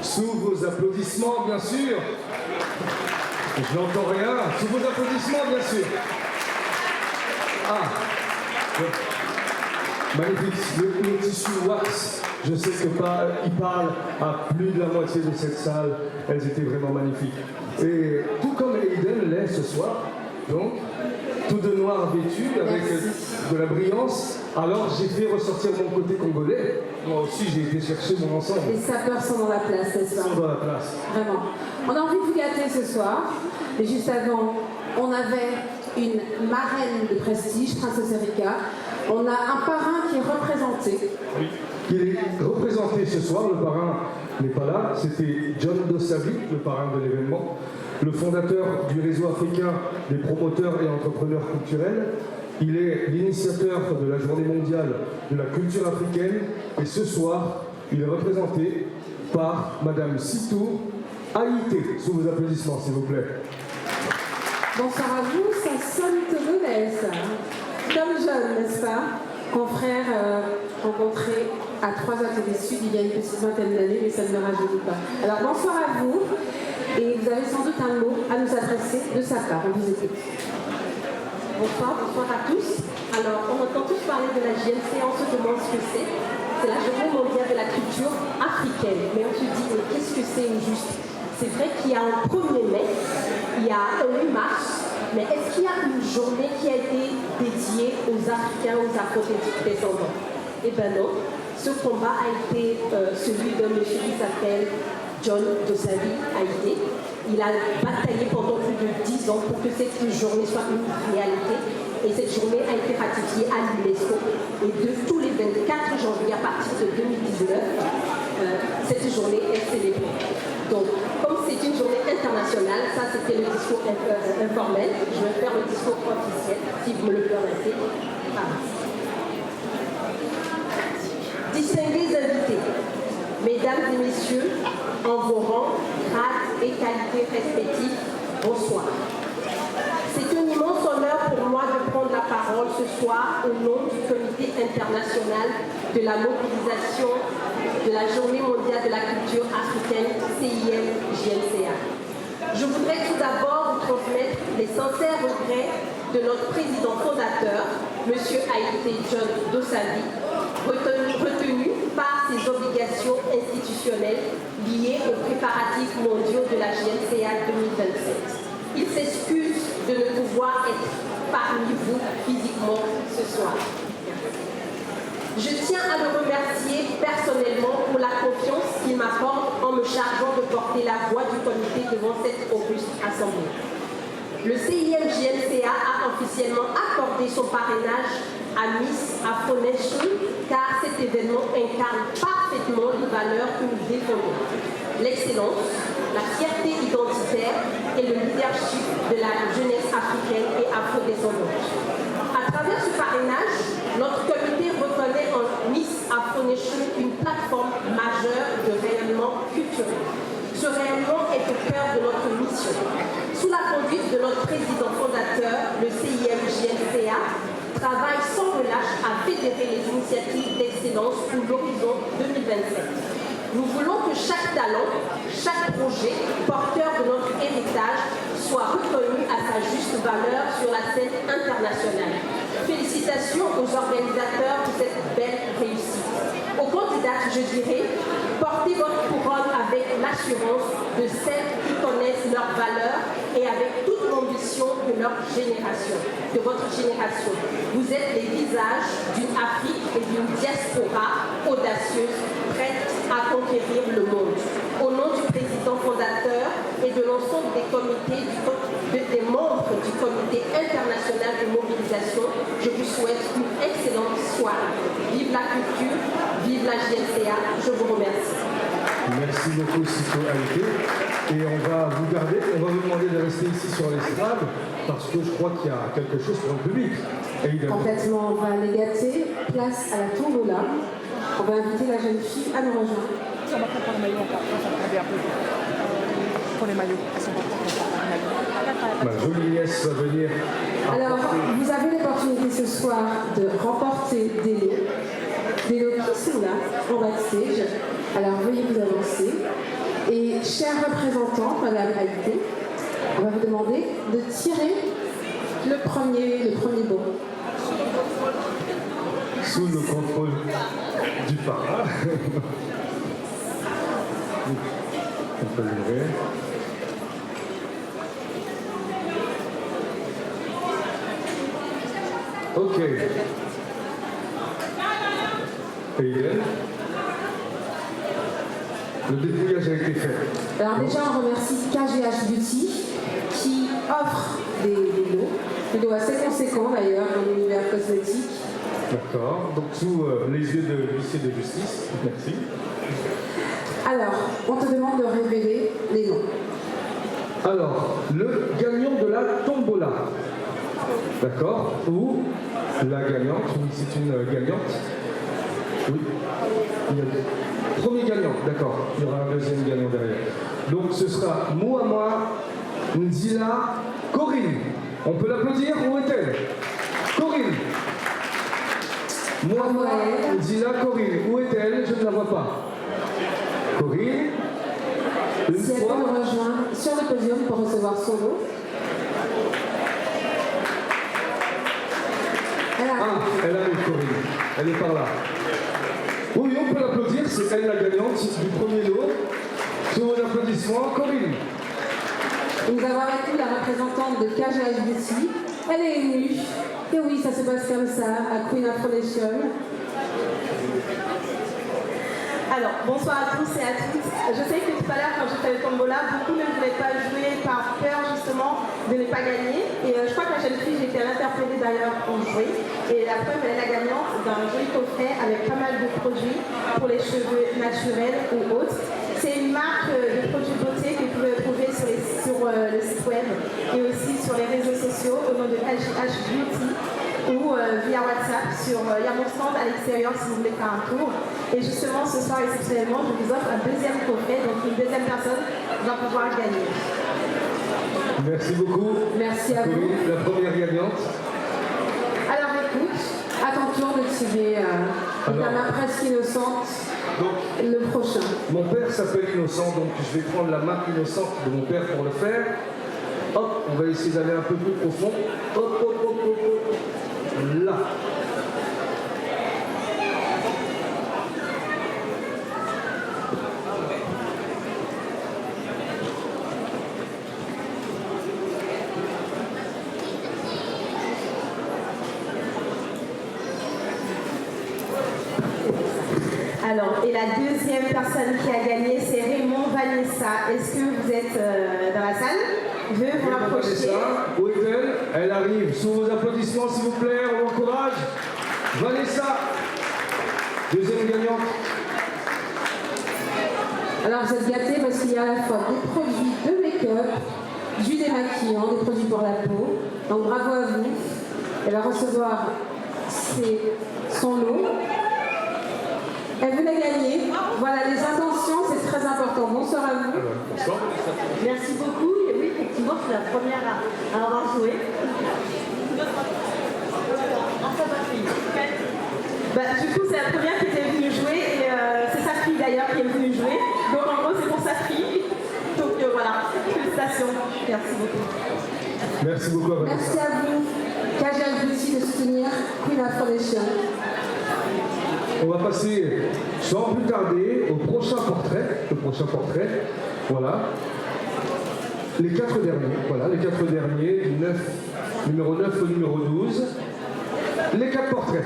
Sous vos applaudissements, bien sûr. Je n'entends rien. Sous vos applaudissements, bien sûr. Ah, magnifique. Le tissu wax, je sais qu'il parle à plus de la moitié de cette salle. Elles étaient vraiment magnifiques. Et tout comme Aiden l'est ce soir, donc, tout de noir vêtu, avec de la brillance. Alors j'ai fait ressortir mon côté congolais. Moi aussi j'ai été chercher mon ensemble. Les sapeurs sont dans la place ce soir. Ils sont dans la place. Vraiment. On a envie de vous gâter ce soir. Mais juste avant, on avait une marraine de prestige, Princesse Erika. On a un parrain qui est représenté. Oui. Il est représenté ce soir. Le parrain n'est pas là. C'était John Dossavi, le parrain de l'événement. Le fondateur du réseau africain des promoteurs et entrepreneurs culturels. Il est l'initiateur de la journée mondiale de la culture africaine. Et ce soir, il est représenté par Madame Sitou Haïté. Sous vos applaudissements, s'il vous plaît. Bonsoir à vous, ça sonne togolais, ça. Comme jeune, n'est-ce pas? Confrère rencontré à 3 ateliers sud il y a une petite vingtaine d'années, mais ça ne me rajeunit pas. Alors bonsoir à vous, et vous avez sans doute un mot à nous adresser de sa part. On vous écoute. Bonsoir à tous. Alors, on entend tous parler de la JMCA, on se demande ce que c'est. C'est la journée mondiale de la culture africaine. Mais on se dit, mais qu'est-ce que c'est au juste? C'est vrai qu'il y a un 1er mai, il y a un 8 mars, mais est-ce qu'il y a une journée qui a été dédiée aux Africains, aux afro-descendants? Eh bien non. Ce combat a été celui d'un monsieur qui s'appelle John Dossavi Haïté. Il a bataillé pendant plus de 10 ans pour que cette journée soit une réalité. Et cette journée a été ratifiée à l'UNESCO. Et de tous les 24 janvier à partir de 2019, cette journée est célébrée. Donc, comme c'est une journée internationale, ça c'était le discours informel. Je vais faire le discours officiel, si vous me le permettez. Distingués invités, mesdames et messieurs, en vos rangs, grades et qualités respectives, bonsoir. C'est un immense honneur pour moi de prendre la parole ce soir au nom du Comité international de la mobilisation de la Journée mondiale de la culture africaine CIM-JMCA. Je voudrais tout d'abord vous transmettre les sincères regrets de notre président fondateur, M. Haïté John Dossavi, retenu par ses obligations institutionnelles liées aux préparatifs mondiaux de la JMCA 2027. Il s'excuse de ne pouvoir être parmi vous physiquement ce soir. Je tiens à le remercier personnellement pour la confiance qu'il m'accorde en me chargeant de porter la voix du comité devant cette auguste assemblée. Le CIM-JMCA a officiellement accordé son parrainage à Miss Afro Nation car cet événement incarne parfaitement les valeurs que nous défendons. L'excellence, la fierté identitaire et le leadership de la jeunesse africaine et afro-descendante. À travers ce parrainage, notre comité reconnaît en Miss Afro Nation une plateforme majeure de rayonnement culturel. Ce rayonnement est au cœur de notre mission. Sous la conduite de notre président fondateur, le CIM-JMCA travaille sans relâche à fédérer les initiatives d'excellence pour l'horizon 2027. Nous voulons que chaque talent, chaque projet porteur de notre héritage soit reconnu à sa juste valeur sur la scène internationale. Félicitations aux organisateurs de cette belle réussite. Aux candidates, je dirais, portez votre couronne avec l'assurance de celles qui connaissent leurs valeurs et avec toute l'ambition de leur génération, de votre génération. Vous êtes les visages d'une Afrique et d'une diaspora audacieuse, prête à conquérir le monde. Au nom du président fondateur et de l'ensemble des comités, des membres du comité international de mobilisation, je vous souhaite une excellente soirée. Vive la culture, vive la JMCA, je vous remercie. Merci beaucoup, Sitou Haïté. Et on va vous garder, on va vous demander de rester ici sur l'estrade, parce que je crois qu'il y a quelque chose pour le public. Évidemment. Complètement, on va les gâter. Place à la tombola. On va inviter la jeune fille à nous rejoindre. On va prendre les maillots encore, on va regarder un peu. Pour les maillots, elles sont pas prêtes, on va prendre les maillots. Ma jolie nièce va venir. Alors, vous avez l'opportunité ce soir de remporter des lots. Des lots qui sont là, en backstage. Alors, veuillez vous avancer. Et chers représentants, Madame Haïté, on va vous demander de tirer le premier bon. Sous le contrôle du parrain. On peut l'ouvrir. Ok. Et Hélène, le dépouillage a été fait. Alors déjà, on remercie KGH Beauty qui offre des lots assez conséquents d'ailleurs dans l'univers cosmétique. D'accord. Donc sous les yeux de l'huissier de justice. Merci. Alors, on te demande de révéler les noms. Alors, le gagnant de la tombola. D'accord. Ou la gagnante. Oui, c'est une gagnante. Oui. Premier gagnant, d'accord. Il y aura un deuxième gagnant derrière. Donc ce sera Mouama Nzila Corinne. On peut l'applaudir, où est-elle? Corinne. Mouama Nzila Corinne. Où est-elle? Je ne la vois pas. Corinne. Une Si elle peut fois. nous rejoindre sur le podium pour recevoir son lot. Elle arrive. Ah, elle arrive, Corinne. Elle est par là. Oui, on peut l'applaudir, c'est elle la gagnante du premier lot. Sur vos applaudissements, Corinne. Nous avons avec nous la représentante de KGH Beauty. Elle est émue. Et oui, ça se passe comme ça à Queen Afro-Nation. Alors, bonsoir à tous et à toutes. Je sais que tout à l'heure, quand j'ai fait le tombola, beaucoup ne voulaient pas jouer par peur justement de ne pas gagner. Et je crois que la jeune fille, j'ai été interpellée d'ailleurs pour jouer. Et la preuve, elle est la gagnante d'un joli coffret avec pas mal de produits pour les cheveux naturels ou autres. C'est une marque de produits beauté que vous pouvez trouver sur le site web et aussi sur les réseaux sociaux au nom de KGH Beauty. Ou via WhatsApp, il y a mon stand à l'extérieur si vous voulez faire un tour. Et justement, ce soir, exceptionnellement, je vous offre un deuxième coffret, donc une deuxième personne va pouvoir gagner. Merci beaucoup. Merci à vous. Corinne, la première gagnante. Alors écoute, à ton tour de tirer la main presque innocente, Donc, le prochain. mon père s'appelle Innocent, donc je vais prendre la marque innocente de mon père pour le faire. Hop, on va essayer d'aller un peu plus profond. Hop, hop, hop, hop, hop. Là. Alors, et la deuxième personne qui a gagné, c'est Raymond Vanessa. Est-ce que vous êtes dans la salle? Je veux vous rapprocher. Vanessa, où est-elle? Elle arrive. Sous vos applaudissements, s'il vous plaît, on l'encourage. Vanessa, deuxième gagnante. Alors vous êtes gâtés parce qu'il y a à la fois des produits de make-up, du démaquillant, des produits pour la peau. Donc bravo à vous. Elle va recevoir son lot. Elle veut la gagner. Voilà, les intentions, c'est très important. Bonsoir à vous. Bonsoir. Merci beaucoup. Et oui, effectivement, c'est la première à avoir joué. Du coup, c'est la première qui était venue jouer et c'est sa fille d'ailleurs qui est venue jouer. Donc en gros, c'est pour sa fille. Donc voilà, félicitations. Merci beaucoup. Merci beaucoup à Vanessa. Merci à vous. KGH Beauty de soutenir Queen Afro-Nation. On va passer sans plus tarder au prochain portrait. Le prochain portrait, voilà. Les 4 derniers, voilà, les 4 derniers, du numéro 9 au numéro 12. Les 4 portraits.